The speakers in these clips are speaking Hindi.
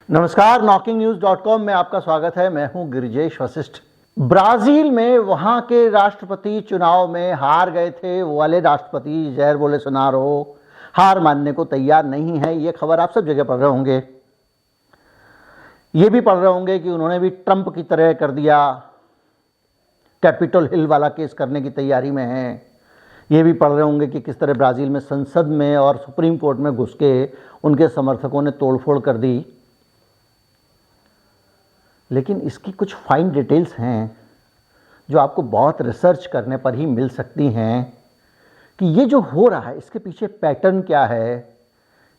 नमस्कार, knocking-news.com में आपका स्वागत है। मैं हूं गिरिजेश वशिष्ठ। ब्राजील में वहां के राष्ट्रपति चुनाव में हार गए थे वो वाले राष्ट्रपति जैर बोल्सोनारो हार मानने को तैयार नहीं है। ये खबर आप सब जगह पढ़ रहे होंगे। ये भी पढ़ रहे होंगे कि उन्होंने भी ट्रंप की तरह कर दिया, कैपिटल हिल वाला केस करने की तैयारी में है। ये भी पढ़ रहे होंगे कि किस तरह ब्राज़ील में संसद में और सुप्रीम कोर्ट में घुस के उनके समर्थकों ने तोड़फोड़ कर दी। लेकिन इसकी कुछ फाइन डिटेल्स हैं जो आपको बहुत रिसर्च करने पर ही मिल सकती हैं कि ये जो हो रहा है इसके पीछे पैटर्न क्या है,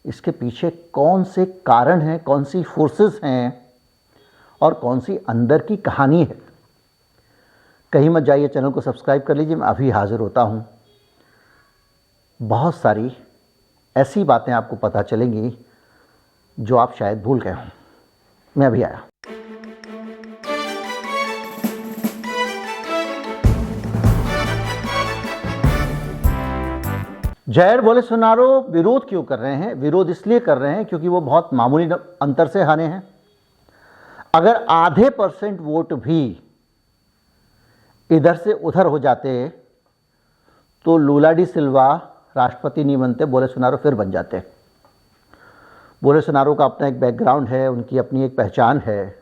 इसके पीछे कौन से कारण हैं, कौन सी फोर्सेस हैं और कौन सी अंदर की कहानी है। कहीं मत जाइए, चैनल को सब्सक्राइब कर लीजिए। मैं अभी हाजिर होता हूँ। बहुत सारी ऐसी बातें आपको पता चलेंगी जो आप शायद भूल गए हों। मैं अभी आया। जैर बोल्सोनारो विरोध क्यों कर रहे हैं? विरोध इसलिए कर रहे हैं क्योंकि वो बहुत मामूली अंतर से हारे हैं। अगर आधे % वोट भी इधर से उधर हो जाते तो लूला डी सिल्वा राष्ट्रपति नहीं बनते, बोल्सोनारो फिर बन जाते। बोल्सोनारो का अपना एक बैकग्राउंड है, उनकी अपनी एक पहचान है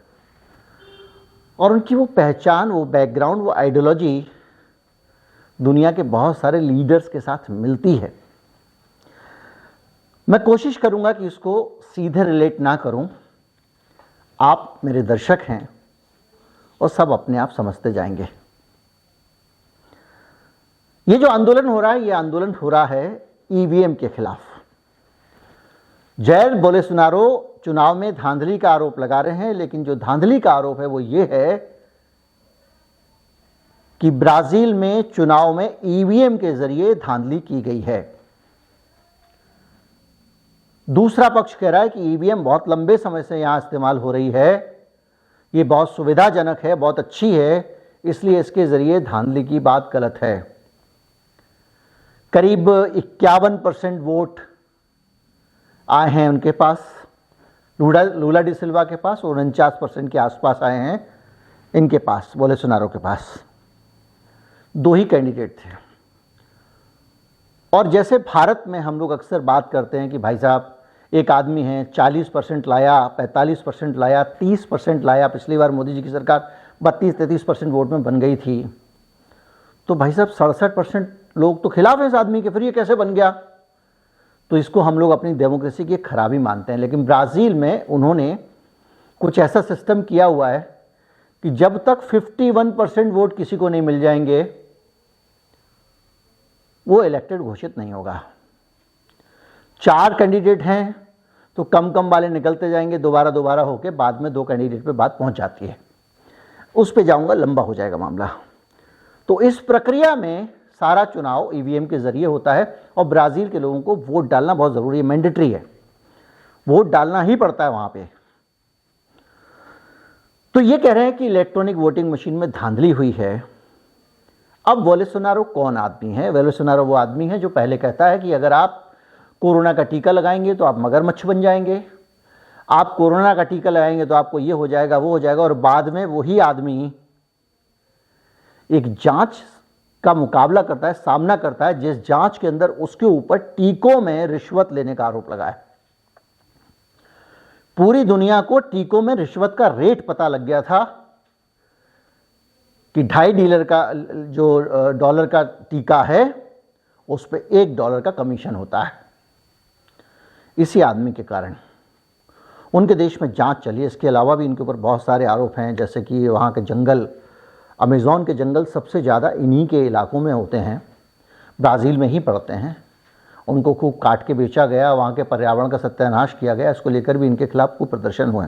और उनकी वो पहचान, वो बैकग्राउंड, वो आइडियोलॉजी दुनिया के बहुत सारे लीडर्स के साथ मिलती है। मैं कोशिश करूंगा कि इसको सीधे रिलेट ना करूं। आप मेरे दर्शक हैं और सब अपने आप समझते जाएंगे। ये जो आंदोलन हो रहा है, ये आंदोलन हो रहा है ईवीएम के खिलाफ। जैर बोल्सोनारो चुनाव में धांधली का आरोप लगा रहे हैं, लेकिन जो धांधली का आरोप है वो ये है कि ब्राजील में चुनाव में ईवीएम के जरिए धांधली की गई है। दूसरा पक्ष कह रहा है कि ईवीएम बहुत लंबे समय से यहां इस्तेमाल हो रही है, ये बहुत सुविधाजनक है, बहुत अच्छी है, इसलिए इसके जरिए धांधली की बात गलत है। करीब 51% वोट आए हैं उनके पास, लूला डी सिल्वा के पास, और 49% के आसपास आए हैं इनके पास, बोल्सोनारो के पास। दो ही कैंडिडेट थे। और जैसे भारत में हम लोग अक्सर बात करते हैं कि भाई साहब एक आदमी है 40% लाया, 45% लाया, 30% लाया। पिछली बार मोदी जी की सरकार 32-33% वोट में बन गई थी, तो भाई साहब 67% लोग तो खिलाफ हैं इस आदमी के, फिर ये कैसे बन गया? तो इसको हम लोग अपनी डेमोक्रेसी की खराबी मानते हैं। लेकिन ब्राज़ील में उन्होंने कुछ ऐसा सिस्टम किया हुआ है कि जब तक 51% वोट किसी को नहीं मिल जाएंगे वो इलेक्टेड घोषित नहीं होगा। 4 कैंडिडेट हैं तो कम कम वाले निकलते जाएंगे, दोबारा होके बाद में 2 कैंडिडेट पे बात पहुंच जाती है। उस पे जाऊंगा, लंबा हो जाएगा मामला। तो इस प्रक्रिया में सारा चुनाव ईवीएम के जरिए होता है और ब्राज़ील के लोगों को वोट डालना बहुत ज़रूरी है, मैंडेटरी है, वोट डालना ही पड़ता है वहां पे। तो ये कह रहे हैं कि इलेक्ट्रॉनिक वोटिंग मशीन में धांधली हुई है। अब बोल्सोनारो कौन आदमी है? बोल्सोनारो वो आदमी है जो पहले कहता है कि अगर आप कोरोना का टीका लगाएंगे तो आप मगरमच्छ बन जाएंगे, आप कोरोना का टीका लगाएंगे तो आपको ये हो जाएगा, वो हो जाएगा, और बाद में वही आदमी एक जांच का मुकाबला करता है, सामना करता है, जिस जांच के अंदर उसके ऊपर टीकों में रिश्वत लेने का आरोप लगा है। पूरी दुनिया को टीकों में रिश्वत का रेट पता लग गया था कि $2.5 का जो डॉलर का टीका है उस पर $1 का कमीशन होता है। इसी आदमी के कारण उनके देश में जांच चली। इसके अलावा भी इनके ऊपर बहुत सारे आरोप हैं, जैसे कि वहाँ के जंगल, अमेज़न के जंगल सबसे ज़्यादा इन्हीं के इलाकों में होते हैं, ब्राज़ील में ही पड़ते हैं। उनको खूब काट के बेचा गया, वहाँ के पर्यावरण का सत्यानाश किया गया। इसको लेकर भी इनके खिलाफ खूब प्रदर्शन हुए।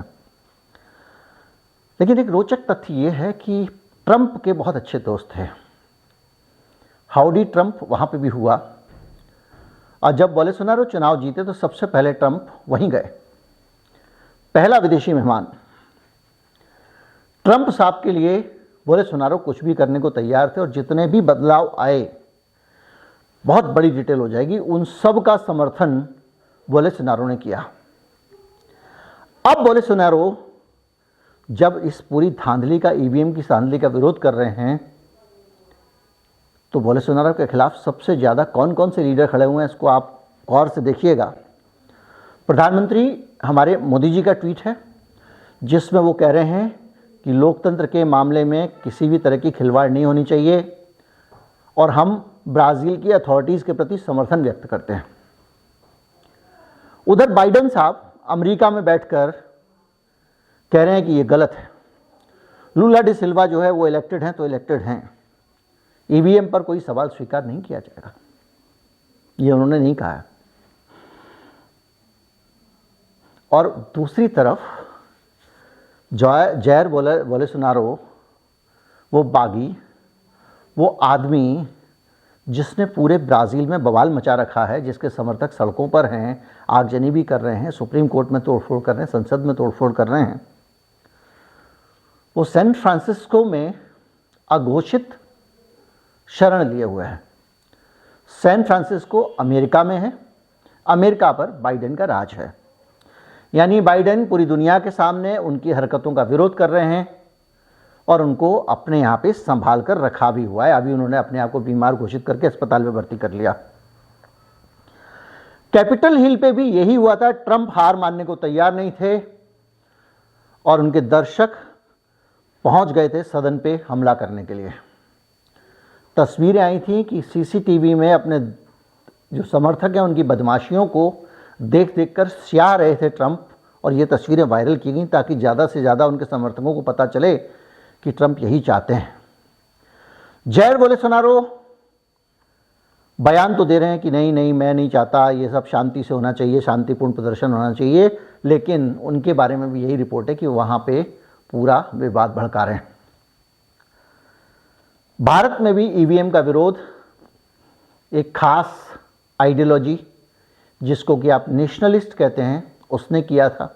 लेकिन एक रोचक तथ्य ये है कि ट्रंप के बहुत अच्छे दोस्त हैं। हाउडी ट्रंप वहाँ पे भी हुआ, और जब बोल्सोनारो चुनाव जीते तो सबसे पहले ट्रंप वहीं गए, पहला विदेशी मेहमान। ट्रंप साहब के लिए बोल्सोनारो कुछ भी करने को तैयार थे, और जितने भी बदलाव आए, बहुत बड़ी डिटेल हो जाएगी, उन सब का समर्थन बोल्सोनारो ने किया। अब बोलेसोनारो जब इस पूरी धांधली का, ईवीएम की धांधली का विरोध कर रहे हैं, तो बोलेसोनारो के खिलाफ सबसे ज़्यादा कौन कौन से लीडर खड़े हुए हैं इसको आप गौर से देखिएगा। प्रधानमंत्री हमारे मोदी जी का ट्वीट है जिसमें वो कह रहे हैं कि लोकतंत्र के मामले में किसी भी तरह की खिलवाड़ नहीं होनी चाहिए और हम ब्राज़ील की अथॉरिटीज़ के प्रति समर्थन व्यक्त करते हैं। उधर बाइडेन साहब अमेरिका में बैठकर कह रहे हैं कि ये गलत है। लूला डी सिल्वा जो है वो इलेक्टेड हैं तो इलेक्टेड हैं, ईवीएम पर कोई सवाल स्वीकार नहीं किया जाएगा, ये उन्होंने नहीं कहा है। और दूसरी तरफ जायर बोलेसोनारो, वो बागी, वो आदमी जिसने पूरे ब्राज़ील में बवाल मचा रखा है, जिसके समर्थक सड़कों पर हैं, आगजनी भी कर रहे हैं, सुप्रीम कोर्ट में तोड़फोड़ कर रहे हैं, संसद में तोड़फोड़ कर रहे हैं, वो सैन फ्रांसिस्को में अघोषित शरण लिए हुए हैं। सैन फ्रांसिस्को अमेरिका में है, अमेरिका पर बाइडेन का राज है, यानी बाइडेन पूरी दुनिया के सामने उनकी हरकतों का विरोध कर रहे हैं और उनको अपने यहाँ पे संभाल कर रखा भी हुआ है। अभी उन्होंने अपने आप को बीमार घोषित करके अस्पताल में भर्ती कर लिया। कैपिटल हिल पे भी यही हुआ था, ट्रंप हार मानने को तैयार नहीं थे और उनके दर्शक पहुंच गए थे सदन पे हमला करने के लिए। तस्वीरें आई थी कि सीसीटीवी में अपने जो समर्थक हैं उनकी बदमाशियों को देख देख कर स्याह रहे थे ट्रंप, और ये तस्वीरें वायरल की गई ताकि ज़्यादा से ज़्यादा उनके समर्थकों को पता चले कि ट्रंप यही चाहते हैं। जायर बोलेसोनारो बयान तो दे रहे हैं कि नहीं नहीं मैं नहीं चाहता, ये सब शांति से होना चाहिए, शांतिपूर्ण प्रदर्शन होना चाहिए, लेकिन उनके बारे में भी यही रिपोर्ट है कि वहाँ पे पूरा विवाद भड़का रहे हैं। भारत में भी ईवीएम का विरोध एक खास आइडियोलॉजी जिसको कि आप नेशनलिस्ट कहते हैं उसने किया था।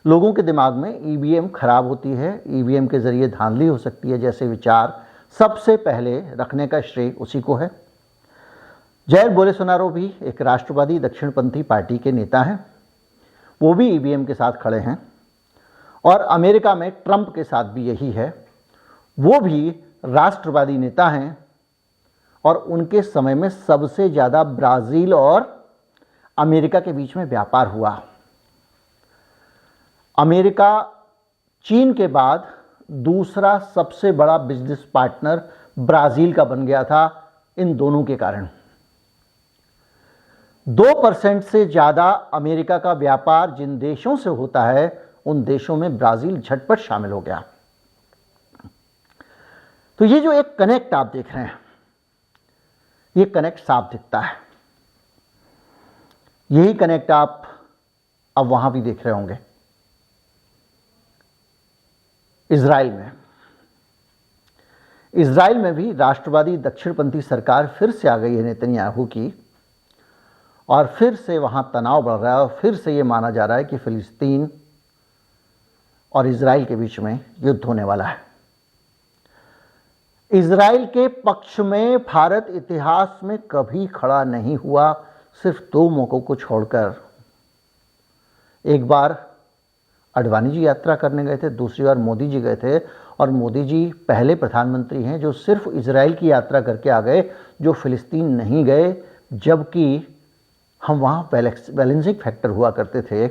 लोगों के दिमाग में ईवीएम खराब होती है, ईवीएम के ज़रिए धांधली हो सकती है जैसे विचार सबसे पहले रखने का श्रेय उसी को है। जायर बोलेसोनारो भी एक राष्ट्रवादी दक्षिणपंथी पार्टी के नेता हैं, वो भी ईवीएम के साथ खड़े हैं और अमेरिका में ट्रंप के साथ भी यही है, वो भी राष्ट्रवादी नेता हैं और उनके समय में सबसे ज़्यादा ब्राज़ील और अमेरिका के बीच में व्यापार हुआ। अमेरिका चीन के बाद दूसरा सबसे बड़ा बिजनेस पार्टनर ब्राज़ील का बन गया था इन दोनों के कारण। 2% से ज़्यादा अमेरिका का व्यापार जिन देशों से होता है उन देशों में ब्राज़ील झटपट शामिल हो गया। तो ये जो एक कनेक्ट आप देख रहे हैं, ये कनेक्ट साफ दिखता है। यही कनेक्ट आप अब वहां भी देख रहे होंगे इज़राइल में भी राष्ट्रवादी दक्षिणपंथी सरकार फिर से आ गई है नेतन्याहू की, और फिर से वहां तनाव बढ़ रहा है और फिर से ये माना जा रहा है कि फिलिस्तीन और इज़राइल के बीच में युद्ध होने वाला है। इज़राइल के पक्ष में भारत इतिहास में कभी खड़ा नहीं हुआ, सिर्फ 2 मौकों को छोड़कर। एक बार अडवाणी जी यात्रा करने गए थे, दूसरी बार मोदी जी गए थे, और मोदी जी पहले प्रधानमंत्री हैं जो सिर्फ इज़राइल की यात्रा करके आ गए, जो फिलिस्तीन नहीं गए, जबकि हम वहाँ बैलेंसिंग फैक्टर हुआ करते थे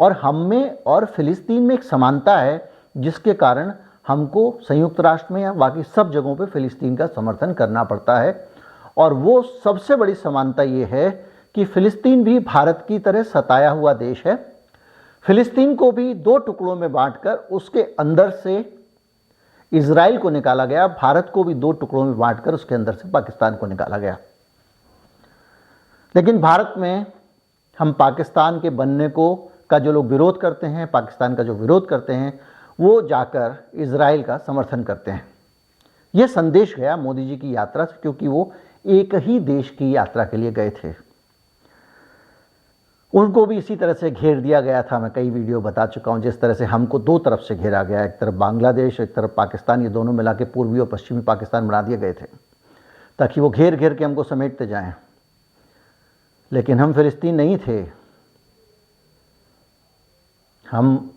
और हम में और फिलिस्तीन में एक समानता है जिसके कारण हमको संयुक्त राष्ट्र में या बाकी सब जगहों पे फिलिस्तीन का समर्थन करना पड़ता है। और वो सबसे बड़ी समानता ये है कि फिलिस्तीन भी भारत की तरह सताया हुआ देश है। फिलिस्तीन को भी 2 टुकड़ों में बांटकर उसके अंदर से इज़राइल को निकाला गया, भारत को भी 2 टुकड़ों में बांटकर उसके अंदर से पाकिस्तान को निकाला गया। लेकिन भारत में हम पाकिस्तान के बनने को का जो लोग विरोध करते हैं, पाकिस्तान का जो विरोध करते हैं, वो जाकर इज़राइल का समर्थन करते हैं। ये संदेश गया मोदी जी की यात्रा से, क्योंकि वो एक ही देश की यात्रा के लिए गए थे। उनको भी इसी तरह से घेर दिया गया था। मैं कई वीडियो बता चुका हूँ जिस तरह से हमको 2 तरफ से घेरा गया, एक तरफ बांग्लादेश, एक तरफ पाकिस्तान, ये दोनों मिला के पूर्वी और पश्चिमी पाकिस्तान बना दिए गए थे ताकि वो घेर घेर के हमको समेटते जाएं। लेकिन हम फिलिस्तीन नहीं थे, हम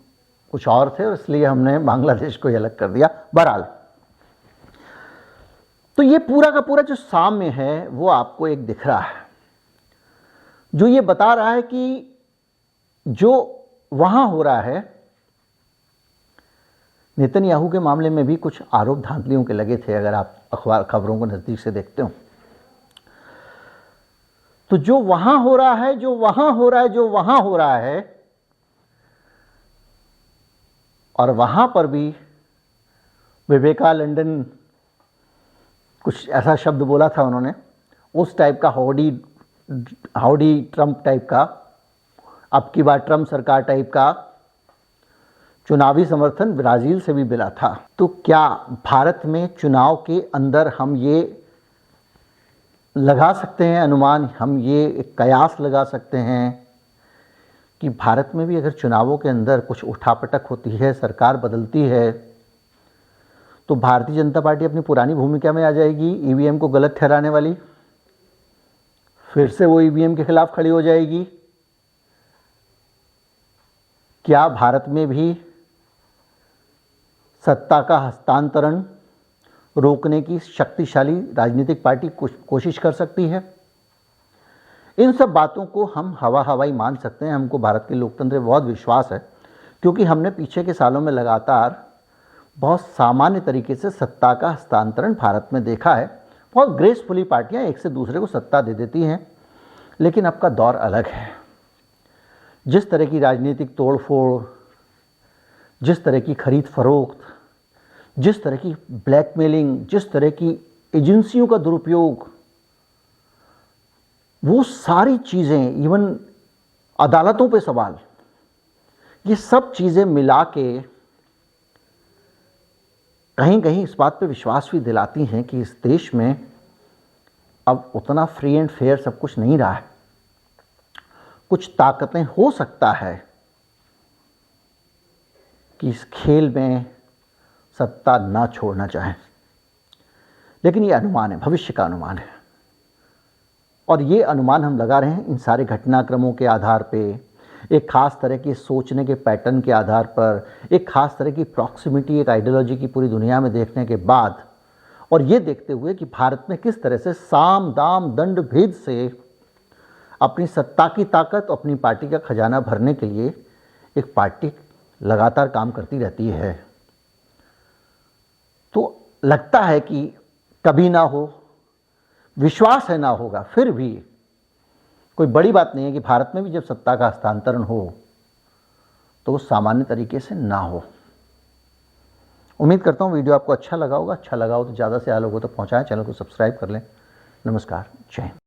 कुछ और थे और इसलिए हमने बांग्लादेश को ही अलग कर दिया। बहरहाल, तो ये पूरा का पूरा जो साम्य है वो आपको एक दिख रहा है, जो ये बता रहा है कि जो वहां हो रहा है, नेतन्याहू के मामले में भी कुछ आरोप धांधलियों के लगे थे, अगर आप अखबार खबरों को नजदीक से देखते हो तो जो वहां हो रहा है, जो वहां हो रहा है, जो वहां हो रहा है, और वहां पर भी विवेका लंदन कुछ ऐसा शब्द बोला था उन्होंने, उस टाइप का हाउडी ट्रंप टाइप का, अब की बार ट्रंप सरकार टाइप का चुनावी समर्थन ब्राजील से भी मिला था। तो क्या भारत में चुनाव के अंदर हम ये लगा सकते हैं अनुमान, हम ये एक कयास लगा सकते हैं कि भारत में भी अगर चुनावों के अंदर कुछ उठापटक होती है, सरकार बदलती है, तो भारतीय जनता पार्टी अपनी पुरानी भूमिका में आ जाएगी, ईवीएम को गलत ठहराने वाली, फिर से वो ईवीएम के खिलाफ खड़ी हो जाएगी। क्या भारत में भी सत्ता का हस्तांतरण रोकने की शक्तिशाली राजनीतिक पार्टी कोशिश कर सकती है? इन सब बातों को हम हवाई मान सकते हैं। हमको भारत के लोकतंत्र में बहुत विश्वास है, क्योंकि हमने पीछे के सालों में लगातार बहुत सामान्य तरीके से सत्ता का हस्तांतरण भारत में देखा है। बहुत ग्रेसफुली पार्टियां एक से दूसरे को सत्ता दे देती हैं, लेकिन अब का दौर अलग है। जिस तरह की राजनीतिक तोड़फोड़, जिस तरह की खरीद फरोख्त, जिस तरह की ब्लैकमेलिंग, जिस तरह की एजेंसियों का दुरुपयोग, वो सारी चीज़ें, इवन अदालतों पे सवाल, ये सब चीज़ें मिला के कहीं कहीं इस बात पे विश्वास भी दिलाती हैं कि इस देश में अब उतना फ्री एंड फेयर सब कुछ नहीं रहा है। कुछ ताकतें हो सकता है कि इस खेल में सत्ता ना छोड़ना चाहें, लेकिन ये अनुमान है, भविष्य का अनुमान है, और ये अनुमान हम लगा रहे हैं इन सारे घटनाक्रमों के आधार पे, एक खास तरह के सोचने के पैटर्न के आधार पर, एक खास तरह की प्रॉक्सिमिटी, एक आइडियोलॉजी की पूरी दुनिया में देखने के बाद, और ये देखते हुए कि भारत में किस तरह से साम दाम दंड भेद से अपनी सत्ता की ताकत, अपनी पार्टी का खजाना भरने के लिए एक पार्टी लगातार काम करती रहती है। तो लगता है कि कभी ना हो, विश्वास है ना होगा, फिर भी कोई बड़ी बात नहीं है कि भारत में भी जब सत्ता का हस्तांतरण हो तो वो सामान्य तरीके से ना हो। उम्मीद करता हूँ वीडियो आपको अच्छा लगा होगा। अच्छा लगा हो तो ज़्यादा से ज़्यादा लोगों तक पहुँचाएं, चैनल को सब्सक्राइब कर लें। नमस्कार, जय हिंद।